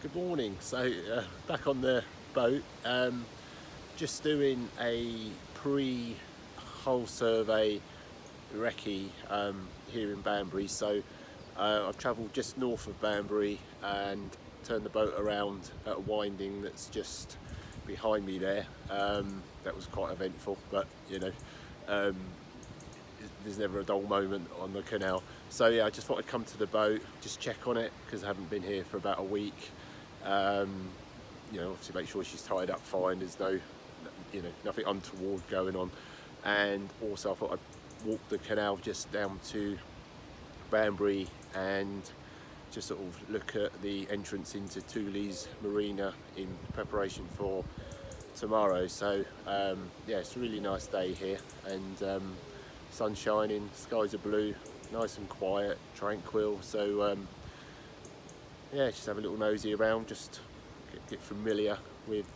Good morning. Back on the boat, just doing a pre-hull survey recce here in Banbury. I've travelled just north of Banbury and turned the boat around at a winding that's just behind me there. That was quite eventful, but um, there's never a dull moment on the canal. So yeah, I just thought I'd come to the boat, just check on it because I haven't been here for about a week. Obviously make sure she's tied up fine. There's no, nothing untoward going on. And also I thought I'd walk the canal just down to Banbury and just sort of look at the entrance into Tooley's marina in preparation for tomorrow. Yeah, it's a really nice day here, and sun's shining, skies are blue, nice and quiet, tranquil. Yeah, just have a little nosy around, just get familiar with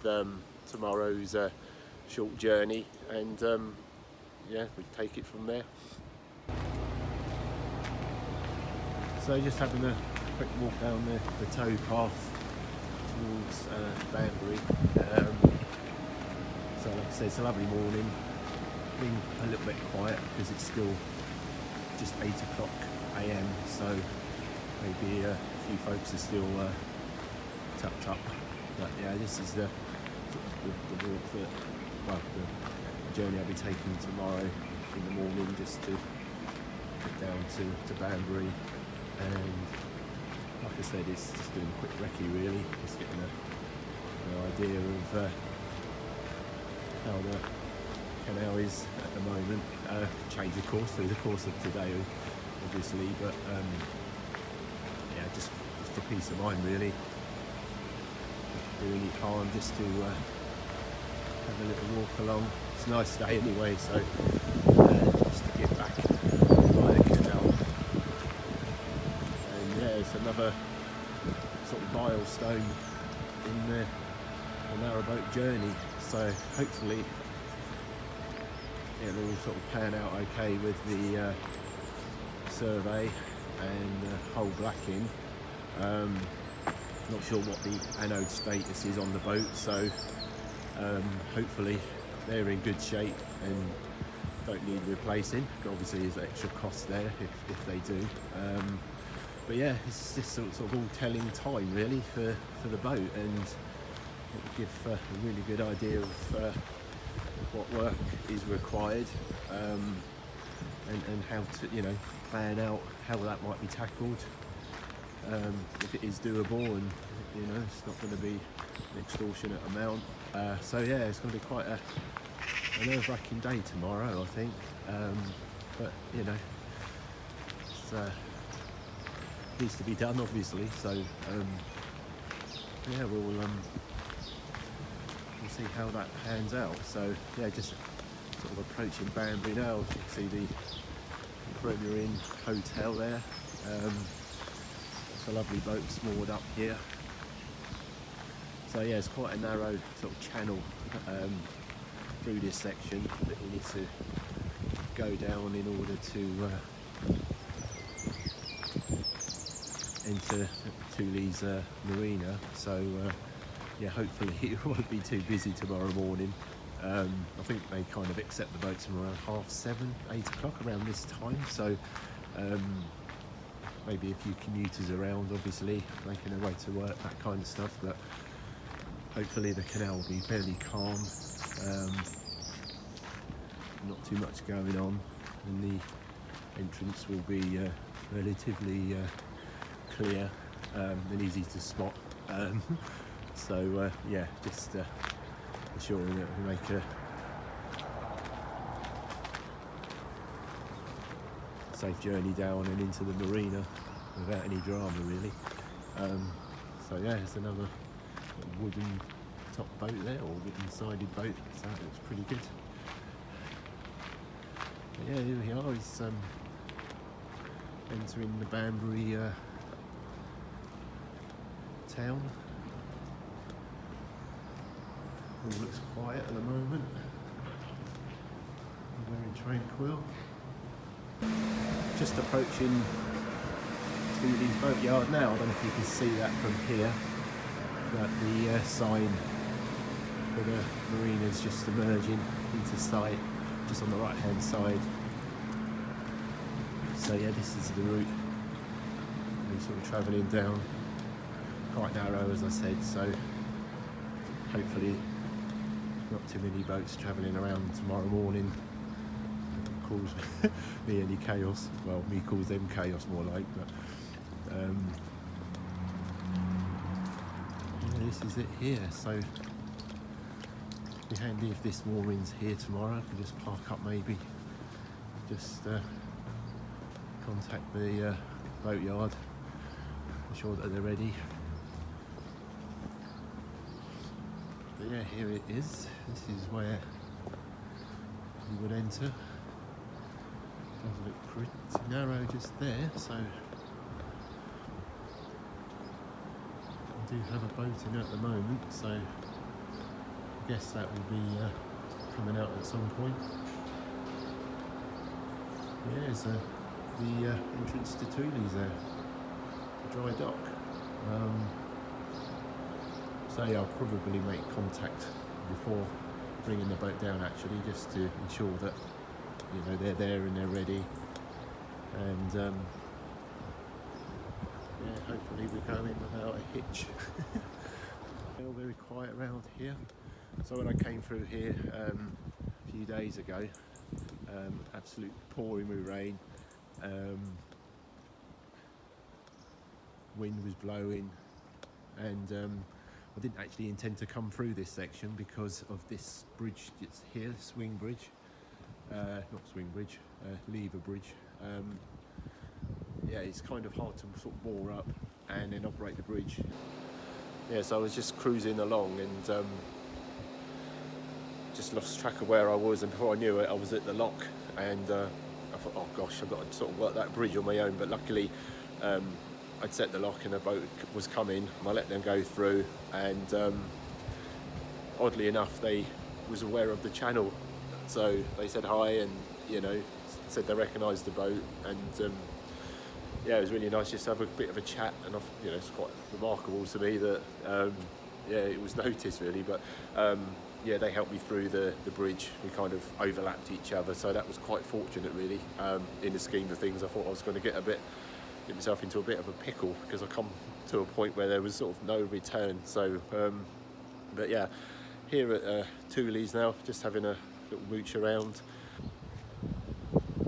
tomorrow's short journey, and yeah, we take it from there. So just having a quick walk down the tow path towards Banbury. So like I say, it's a lovely morning, being a little bit quiet because it's still just 8 o'clock AM, so maybe a few folks are still tucked up. But yeah, this is the walk the journey I'll be taking tomorrow in the morning, just to get down to Banbury. And like I said, it's just doing a quick recce really, just getting an idea of how the canal is at the moment. Change of course through the course of today obviously, but yeah, just for peace of mind really. Really calm, just to have a little walk along. It's a nice day anyway, so just to get back by the canal. And yeah, it's another sort of milestone in the Narrowboat journey, so hopefully it'll all sort of pan out okay with the survey and the hull blacking. Not sure what the anode status is on the boat, so hopefully they're in good shape and don't need replacing. Obviously there's extra cost there if they do, but yeah, it's just sort of all telling time really for the boat, and it will give a really good idea of what work is required, and how to plan out how that might be tackled, if it is doable, and it's not going to be an extortionate amount. So yeah, it's going to be quite a nerve-wracking day tomorrow, I think, but it's needs to be done obviously, so yeah, we'll see how that pans out. So yeah, just sort of approaching Banbury now. You can see the Premier Inn hotel there. It's a lovely boat moored up here. So yeah, it's quite a narrow sort of channel through this section that you need to go down in order to enter Tooley's marina. So yeah, hopefully it won't be too busy tomorrow morning. I think they kind of accept the boats from around 7:30, 8 o'clock, around this time. So maybe a few commuters around, obviously making their way to work, that kind of stuff. But hopefully the canal will be fairly calm, not too much going on, and the entrance will be relatively clear and easy to spot. So yeah, just ensuring that we make a safe journey down and into the marina without any drama really. So yeah, it's another wooden top boat there, or wooden sided boat, so that looks pretty good. But yeah, here we are. It's entering the Banbury town. All looks quiet at the moment, very tranquil. Just approaching Tooley's Boatyard now. I don't know if you can see that from here. But the sign for the marinas just emerging into sight, just on the right hand side. So yeah, this is the route. We're sort of travelling down, quite narrow as I said, so hopefully not too many boats travelling around tomorrow morning. Cause me any chaos. Well, me cause them chaos more like, but yeah, this is it here. So it'd be handy if this moorings here tomorrow. I can just park up maybe, just contact the boatyard, ensure that they're ready. But yeah, here it is. This is where you would enter. Does look pretty narrow just there, so I do have a boat in at the moment, so I guess that will be coming out at some point. Yeah, there's the entrance to Tooley's there, the dry dock. So yeah, I'll probably make contact before bringing the boat down actually, just to ensure that they're there and they're ready, and yeah, hopefully we go in without a hitch. All very quiet around here. So when I came through here a few days ago, absolute pouring with rain, wind was blowing, and I didn't actually intend to come through this section because of this bridge that's here, swing bridge. Not swing bridge, lever bridge. Yeah, it's kind of hard to sort of moor up and then operate the bridge. Yeah, so I was just cruising along and just lost track of where I was, and before I knew it I was at the lock, and I thought, oh gosh, I've got to sort of work that bridge on my own. But luckily I'd set the lock and a boat was coming, and I let them go through, and oddly enough they was aware of the channel. So they said hi and, said they recognised the boat, and yeah, it was really nice just to have a bit of a chat, and it's quite remarkable to me that yeah, it was noticed really, but yeah, they helped me through the bridge. We kind of overlapped each other, so that was quite fortunate really. In the scheme of things, I thought I was going to get myself into a bit of a pickle, because I come to a point where there was sort of no return. So but yeah, here at Tooley's now, just having a little mooch around.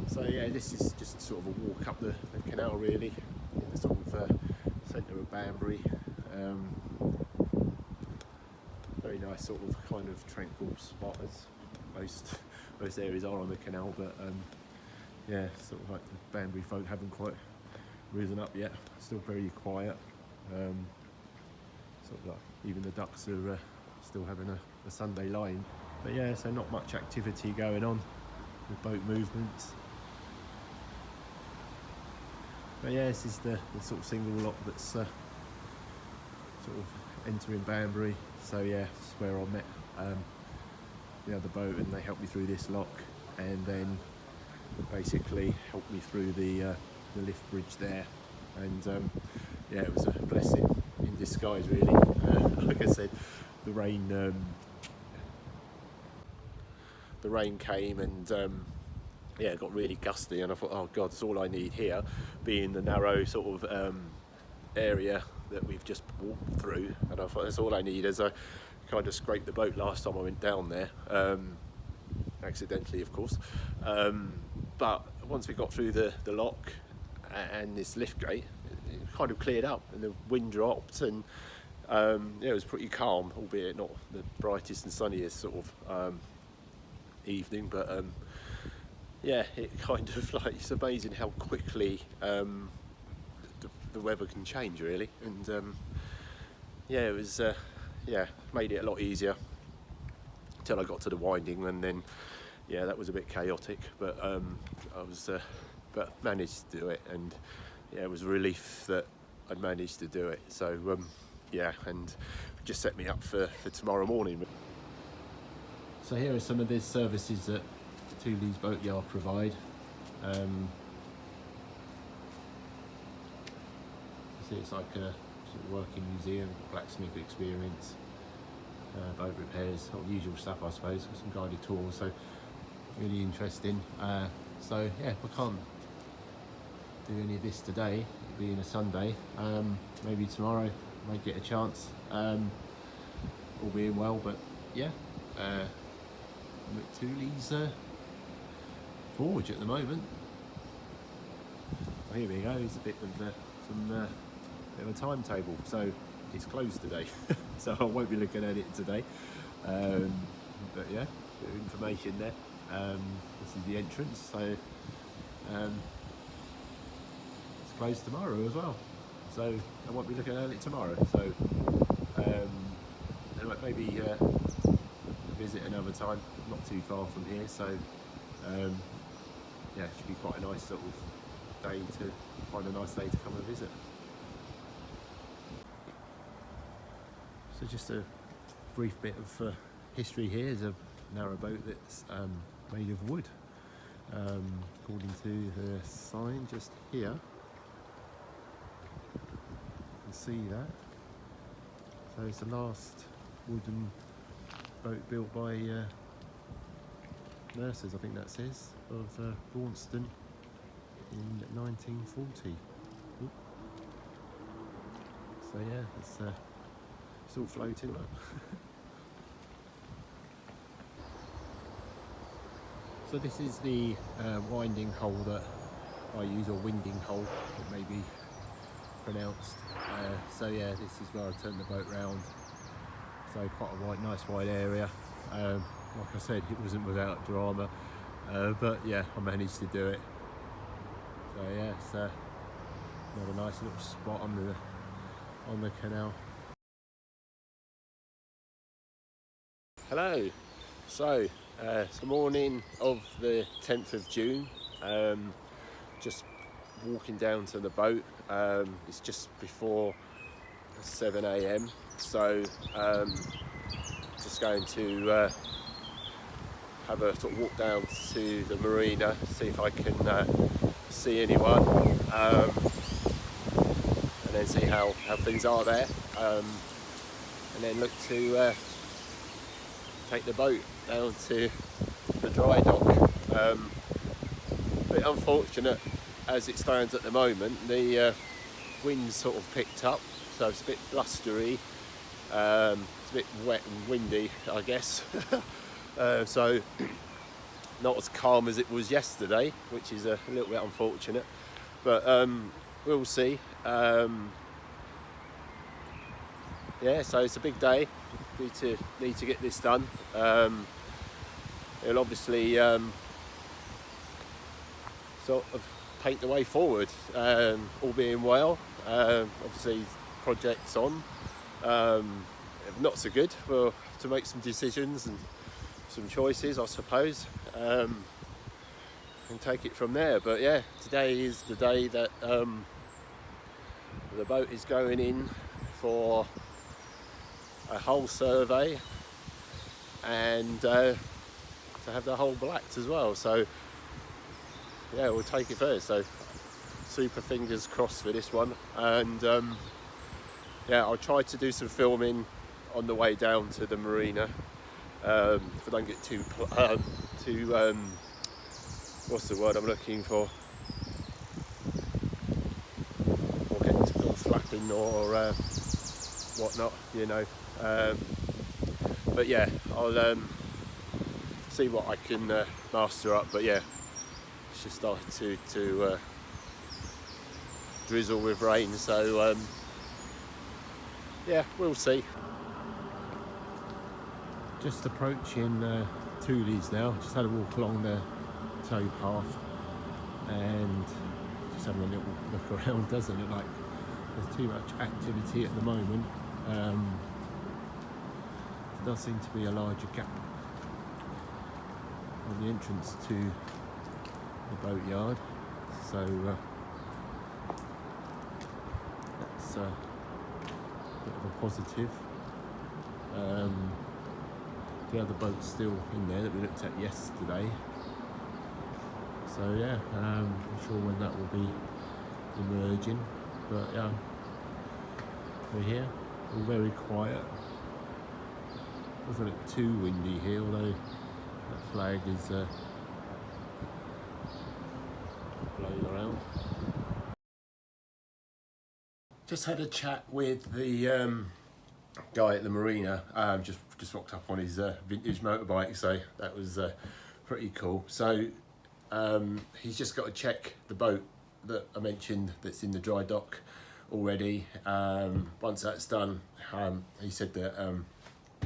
So yeah, this is just sort of a walk up the canal really, in the sort of centre of Banbury. Very nice sort of kind of tranquil spot, as most areas are on the canal, but yeah, sort of like the Banbury folk haven't quite risen up yet, still very quiet. Sort of like even the ducks are still having a Sunday line. But yeah, so not much activity going on with boat movements. But yeah, this is the sort of single lock that's sort of entering Banbury. So yeah, this is where I met the other boat, and they helped me through this lock, and then basically helped me through the lift bridge there. And yeah, it was a blessing in disguise really. Like I said, the rain came, and yeah, it got really gusty, and I thought, oh god, that's all I need here, being the narrow sort of area that we've just walked through. And I thought that's all I need, as I kind of scraped the boat last time I went down there, accidentally of course, but once we got through the lock and this lift gate, it kind of cleared up and the wind dropped, and yeah, it was pretty calm, albeit not the brightest and sunniest sort of evening, but yeah, it kind of like, it's amazing how quickly the weather can change really. And yeah, it was yeah, made it a lot easier until I got to the winding, and then yeah, that was a bit chaotic, but I was but managed to do it, and yeah, it was a relief that I'd managed to do it. So yeah, and just set me up for tomorrow morning. So here are some of the services that Tooley's Boatyard provide. See, it's like a working museum, blacksmith experience, boat repairs, all the usual stuff I suppose, some guided tours, so really interesting. So yeah, we can't do any of this today, it being a Sunday. Maybe tomorrow might get a chance, all being well, but yeah, I'm at Tooley's forge at the moment. Well, here we go, it's a bit of bit of a timetable, so it's closed today so I won't be looking at it today, but yeah, bit of information there. This is the entrance, so it's closed tomorrow as well, so I won't be looking at it tomorrow. So anyway, maybe visit another time, not too far from here, so yeah, it should be quite a nice sort of day to find a nice day to come and visit. So just a brief bit of history here. Is a narrowboat that's made of wood, according to the sign just here. You can see that. So it's the last wooden boat built by nurses, I think that says, of Braunston in 1940. Ooh. So yeah, it's all floating. Look. So this is the winding hole that I use, or winding hole it may be pronounced. So yeah, this is where I turn the boat round. So quite a nice wide area. Like I said, it wasn't without drama, but yeah, I managed to do it. So yeah, it's another nice little spot on the canal. Hello. So it's the morning of the 10th of June. Just walking down to the boat. It's just before 7 AM. So just going to have a sort of walk down to the marina, see if I can see anyone, and then see how things are there, and then look to take the boat down to the dry dock. A bit unfortunate as it stands at the moment. The wind's sort of picked up, so it's a bit blustery. It's a bit wet and windy, I guess. So not as calm as it was yesterday, which is a little bit unfortunate, but we'll see. Yeah, so it's a big day. Need to get this done. It'll obviously sort of paint the way forward, all being well. Obviously projects on, not so good, to make some decisions and some choices, I suppose, and take it from there. But yeah, today is the day that the boat is going in for a hull survey, and to have the hull blacked as well. So yeah, we'll take it first. So super fingers crossed for this one, and yeah, I'll try to do some filming on the way down to the marina. If I don't get too what's the word I'm looking for? Or getting to flapping or whatnot, you know. But yeah, I'll see what I can master up. But yeah, it's just started to drizzle with rain, so yeah, we'll see. Just approaching Tooley's now. Just had a walk along the tow path and just having a little look around. Doesn't look like there's too much activity at the moment. There does seem to be a larger gap on the entrance to the Boatyard, so that's a bit of a positive. The other boat's still in there that we looked at yesterday, so yeah, I'm sure when that will be emerging, but yeah, We're here, all very quiet. Doesn't look too windy here, although that flag is blowing around. Just had a chat with the guy at the marina. Just rocked up on his vintage motorbike, so that was pretty cool. So he's just got to check the boat that I mentioned that's in the dry dock already. Once that's done, he said that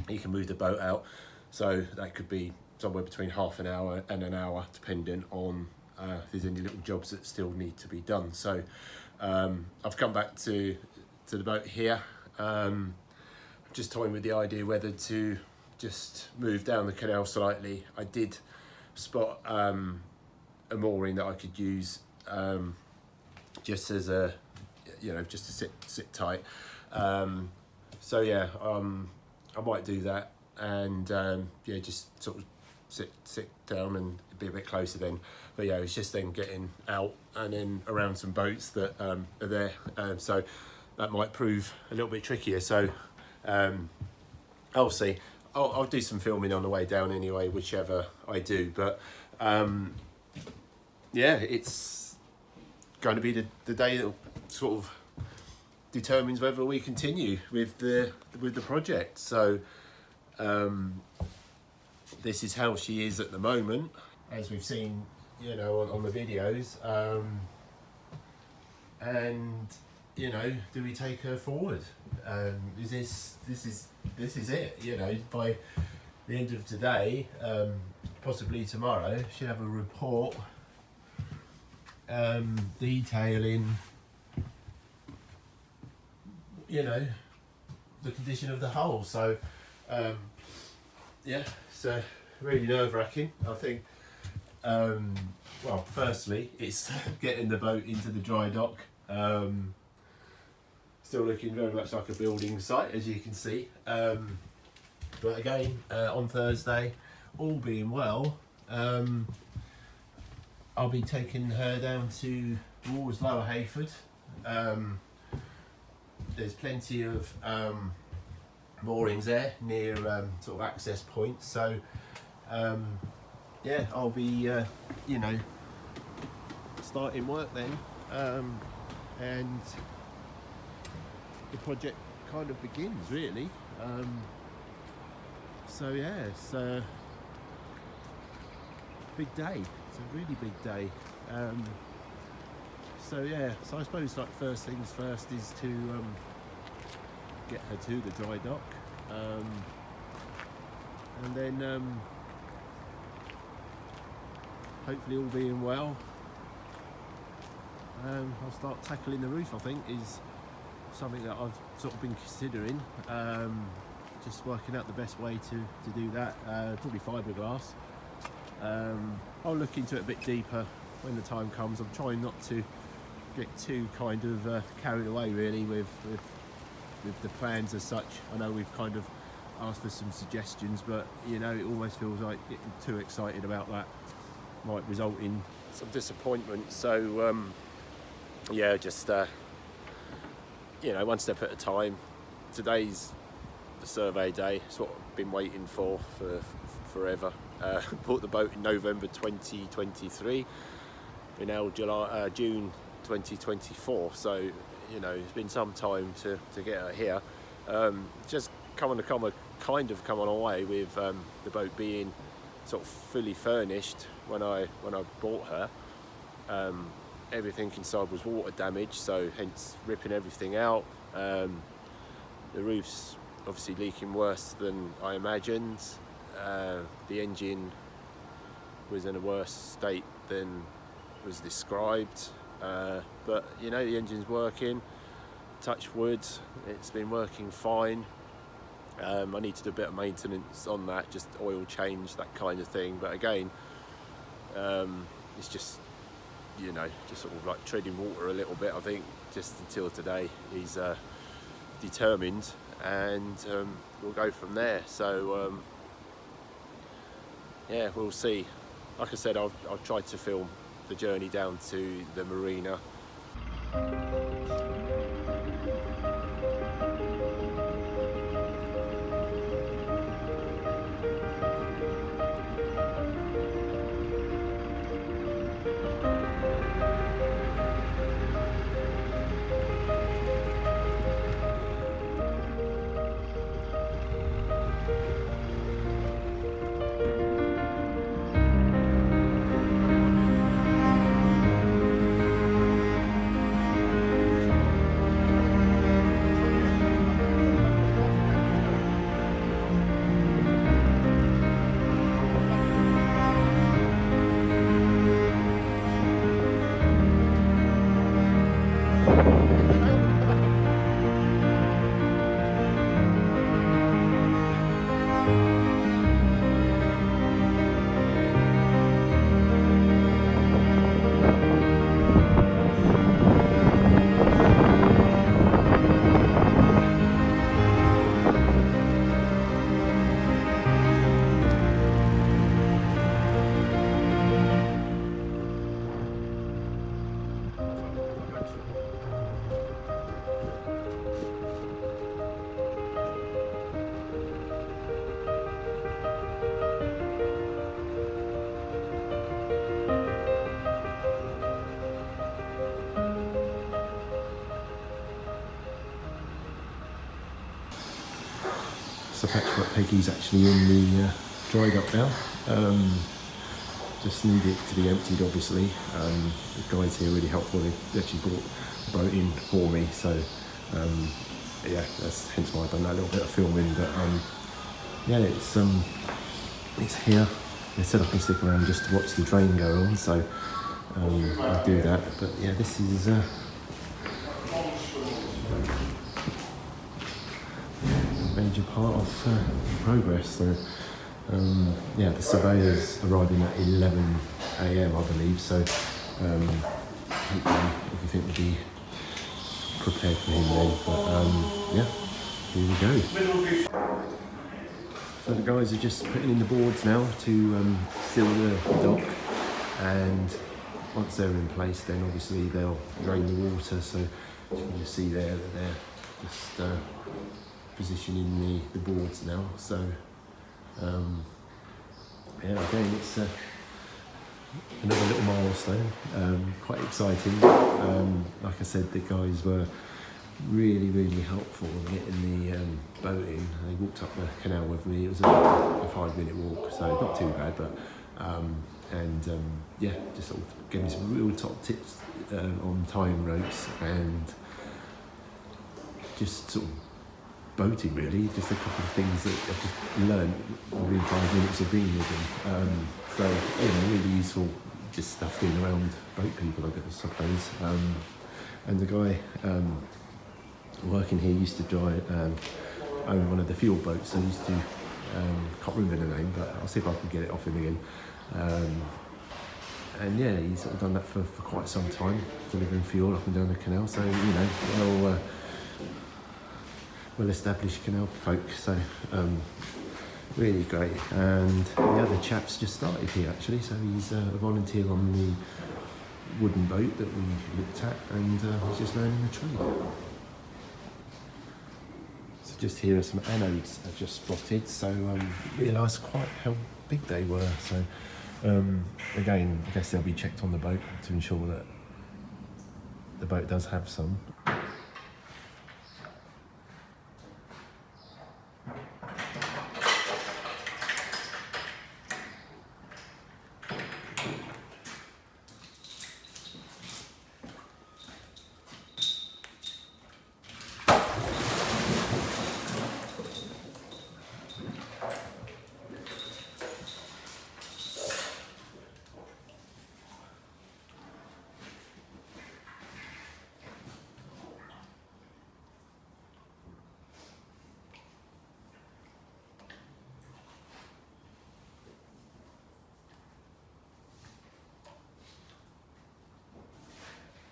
he can move the boat out, so that could be somewhere between half an hour and an hour, depending on if there's any little jobs that still need to be done. So I've come back to the boat here. Just toying with the idea whether to just move down the canal slightly. I did spot a mooring that I could use just as a, just to sit tight. So yeah, I might do that, and yeah, just sort of sit down and be a bit closer then. But yeah, it's just then getting out and then around some boats that are there, so that might prove a little bit trickier. So I'll see. I'll do some filming on the way down anyway, whichever I do. But yeah, it's going to be the day that sort of determines whether we continue with the project. So this is how she is at the moment, as we've seen, on the videos. And do we take her forward? This is it? By the end of today, possibly tomorrow, she'll have a report detailing the condition of the hull. So yeah, so really nerve-wracking. I think well, firstly, it's getting the boat into the dry dock. Still looking very much like a building site, as you can see. But again, on Thursday, all being well, I'll be taking her down to towards Lower Hayford. There's plenty of moorings there near sort of access points. So yeah, I'll be starting work then, and the project kind of begins really. So yeah, it's a big day. It's a really big day. So yeah, so I suppose like first things first is to get her to the dry dock, and then hopefully all being well, I'll start tackling the roof. I think is something that I've sort of been considering, just working out the best way to do that. Probably fiberglass. I'll look into it a bit deeper when the time comes. I'm trying not to get too kind of carried away really with the plans as such. I know we've kind of asked for some suggestions, but it almost feels like getting too excited about that might result in some disappointment. So yeah, just one step at a time. Today's the survey day. It's what I've been waiting for forever. Bought the boat in November 2023. We're now June 2024. So it's been some time to get her here. Just kind of come on away with the boat being sort of fully furnished when I bought her. Everything inside was water damaged, so hence ripping everything out. The roof's obviously leaking worse than I imagined. The engine was in a worse state than was described, but the engine's working. Touch wood, it's been working fine. I need to do a bit of maintenance on that, just oil change, that kind of thing. But again, it's just just sort of like treading water a little bit, I think, just until today. He's determined, and we'll go from there. So yeah, we'll see. Like I said, I'll try to film the journey down to the marina. So Patchwork Peggy's actually in the dried up now. Just need it to be emptied, obviously. The guys here are really helpful. They actually brought the boat in for me, so yeah, that's hence why I've done that little bit of filming. But yeah, it's here. They said I can stick around just to watch the drain go on, so I'll do that. But yeah, this is a major part of progress. So yeah, the surveyor's arriving at 11 AM, I believe. So hopefully everything will be prepared for him then. But yeah, here we go. So the guys are just putting in the boards now to seal the dock, and once they're in place, then obviously they'll drain the water. So you can just see there that they're just positioning the boards now. So yeah, again, it's another little milestone. Quite exciting. Like I said, the guys were really helpful in getting the boat in. They walked up the canal with me. It was about a 5-minute walk, so not too bad. But yeah, just sort of gave me some real top tips on tying ropes and just sort of boating, really. Just a couple of things that I've just learned within 5 minutes of being with them. So you know, really useful, just stuff doing around boat people, I suppose. And the guy working here used to own one of the fuel boats. I used to can't remember the name, but I'll see if I can get it off him again. And yeah, he's sort of done that for quite some time, delivering fuel up and down the canal. So you know, well-established canal folk. So really great. And the other chap's just started here actually. So he's a volunteer on the wooden boat that we looked at, and he's just learning the trade. So just here are some anodes I've just spotted. So realised quite how big they were. So again, I guess they'll be checked on the boat to ensure that the boat does have some.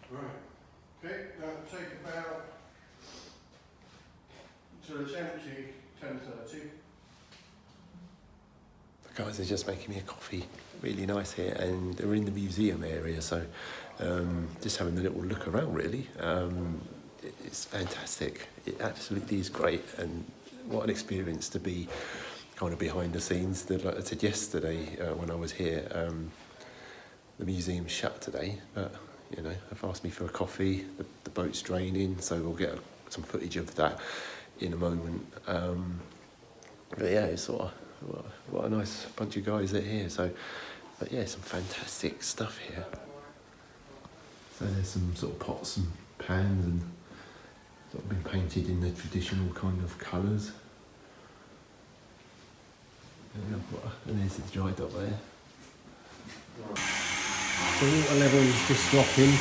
Right, okay, that'll take about, until it's empty, 10:30. The guys are just making me a coffee, really nice here, and they're in the museum area, so just having a little look around really. It's fantastic, it absolutely is great, and what an experience to be kind of behind the scenes. Like I said yesterday when I was here, the museum's shut today, but you know, they've asked me for a coffee. The boat's draining, so we'll get some footage of that in a moment. But yeah, it's sort of what a nice bunch of guys that are here. So, but yeah, some fantastic stuff here. So there's some sort of pots and pans, and sort of been painted in the traditional kind of colours. And there's the dry dock there. The water level is just dropping.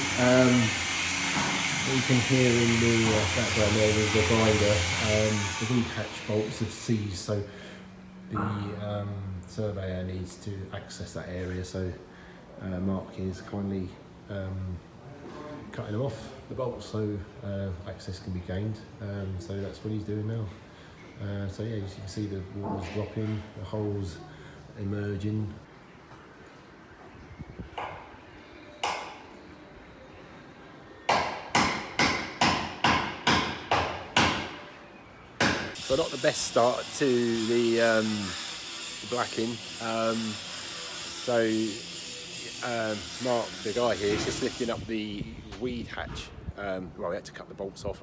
You can hear in the background there is a grinder. The wind hatch bolts have seized, so the surveyor needs to access that area. So Mark is kindly cutting them off, the bolts, so access can be gained. So that's what he's doing now. So yeah, as you can see, the water's dropping, the holes emerging. So not the best start to the blacking. Mark, the guy here, is just lifting up the weed hatch. Well, we had to cut the bolts off.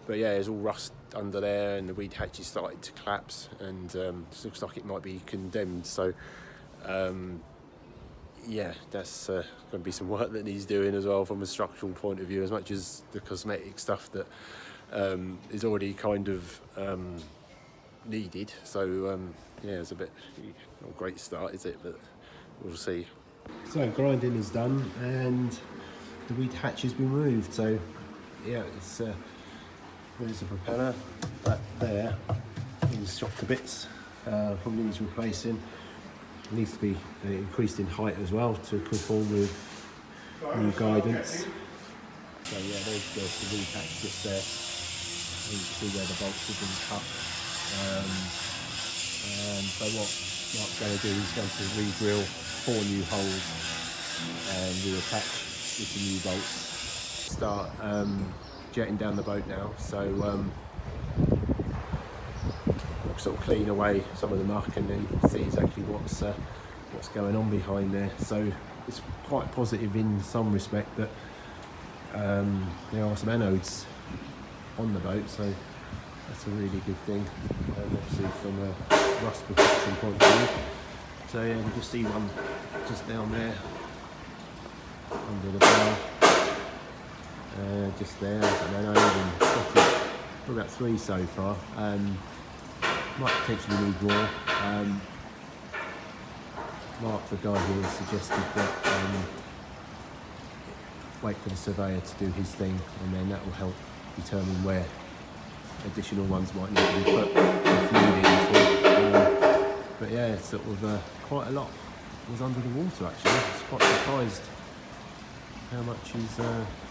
But yeah, there's all rust under there, and the weed hatch is starting to collapse, and it looks like it might be condemned. So yeah, that's going to be some work that needs doing as well from a structural point of view, as much as the cosmetic stuff that is already kind of needed. So yeah, it's a bit not a great start, is it? But we'll see. So grinding is done, and the weed hatch has been removed. So yeah, it's there's a propeller back there. It's shot to bits. Probably needs replacing. It needs to be increased in height as well to conform with new guidance. So yeah, there's the weed hatch just there. You can see where the bolts have been cut. And so what Mark's going to do is going to re-drill 4 new holes and reattach with the new bolts. Start jetting down the boat now, so sort of clean away some of the muck and then see exactly what's going on behind there. So it's quite positive in some respect that there are some anodes on the boat, so that's a really good thing, obviously from a rust protection point of view. So yeah, you can just see one just down there under the bow, just there, and then I've got about 3 so far. Might potentially need more. Mark, the guy here, suggested that wait for the surveyor to do his thing, and then that will help determine where additional ones might need to be put if needed. But yeah, it's sort of quite a lot was under the water actually. I was quite surprised how much is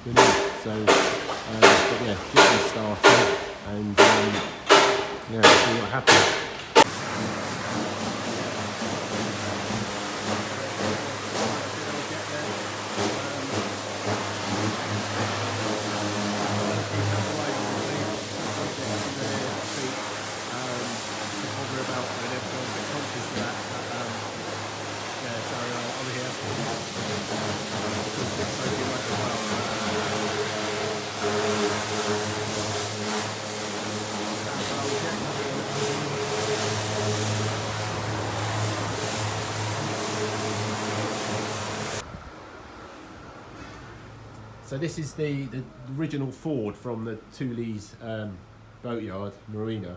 been in. So, but yeah, getting started, and yeah, we'll see what happens. So this is the original Ford from the Tooley's Boatyard Marina,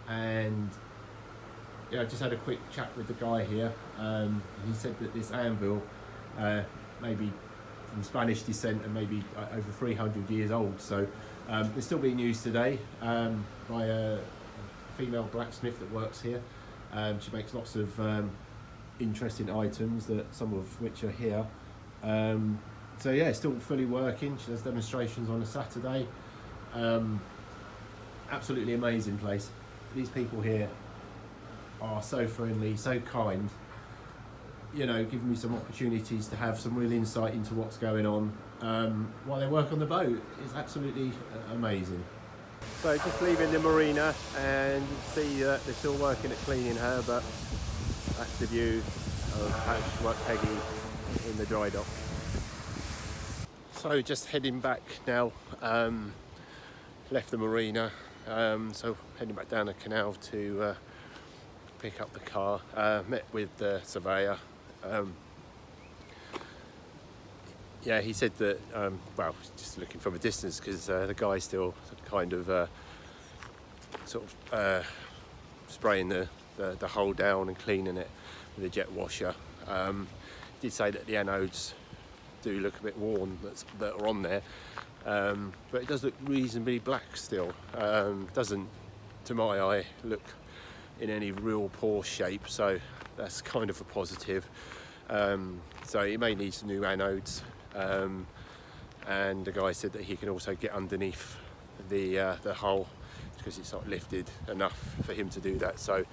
and yeah, I just had a quick chat with the guy here. He said that this anvil may be from Spanish descent and maybe over 300 years old. So it's still being used today by a female blacksmith that works here. She makes lots of interesting items, that some of which are here. So yeah, it's still fully working. She does demonstrations on a Saturday. Absolutely amazing place. These people here are so friendly, so kind. You know, giving me some opportunities to have some real insight into what's going on while they work on the boat. It's absolutely amazing. So just leaving the marina, and you can see that they're still working at cleaning her, but that's the view of how she worked Peggy in the dry dock. So just heading back now, left the marina, so heading back down the canal to pick up the car. Met with the surveyor. Yeah, he said that, well, just looking from a distance, because the guy's still kind of spraying the hull down and cleaning it with a jet washer. Did say that the anodes do look a bit worn that are on there, but it does look reasonably black still. Doesn't, to my eye, look in any real poor shape, so that's kind of a positive. So it may need some new anodes, and the guy said that he can also get underneath the hull, because it's not lifted enough for him to do that. So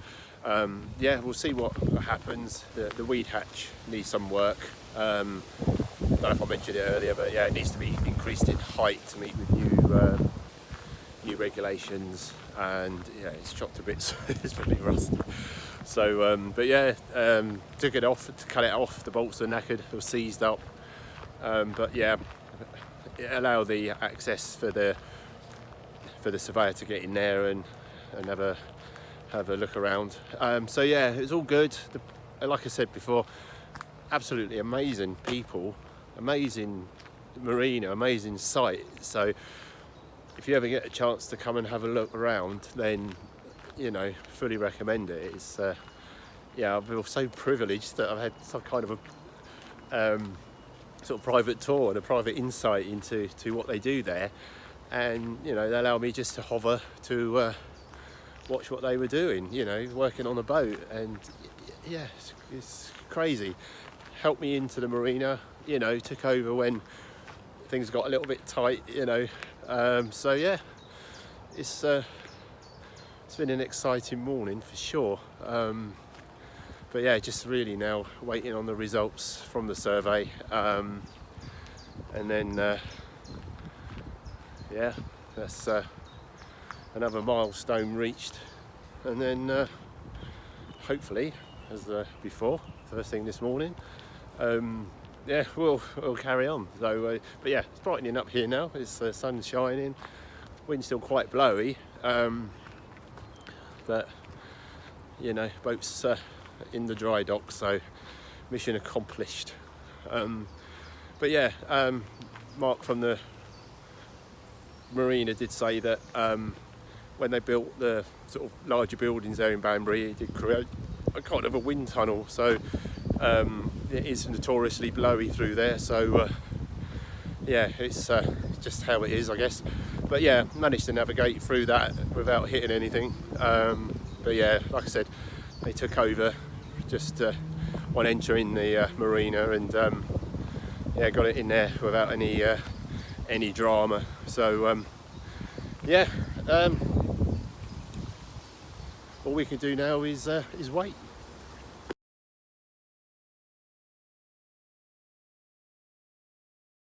yeah, we'll see what happens. The weed hatch needs some work. I don't know if I mentioned it earlier, but yeah, it needs to be increased in height to meet with new regulations, and yeah, it's chopped to bits. It's really rusty. So but yeah, took it off to cut it off. The bolts are knackered, they were seized up, but yeah, it allowed the access for the for the surveyor to get in there and have a look around. So yeah, it's all good. Like I said before, absolutely amazing people, amazing marina, amazing site. So if you ever get a chance to come and have a look around, then you know, fully recommend it. It's yeah, I feel so privileged that I've had some kind of a sort of private tour and a private insight into what they do there, and you know, they allow me just to hover to watch what they were doing, you know, working on a boat. And yeah, it's crazy. Helped me into the marina, you know, took over when things got a little bit tight, you know. So yeah, it's been an exciting morning for sure. But yeah, just really now waiting on the results from the survey, and then yeah, that's another milestone reached, and then hopefully, as before, first thing this morning, yeah, we'll carry on. So, but yeah, it's brightening up here now. It's sun shining, wind's still quite blowy, but you know, boat's in the dry dock, so mission accomplished. But yeah, Mark from the marina did say that when they built the sort of larger buildings there in Banbury, it did create a kind of a wind tunnel, so it is notoriously blowy through there. So yeah, it's just how it is, I guess. But yeah, managed to navigate through that without hitting anything. But yeah, like I said, they took over just on entering the marina, and yeah, got it in there without any drama. So yeah, all we can do now is wait.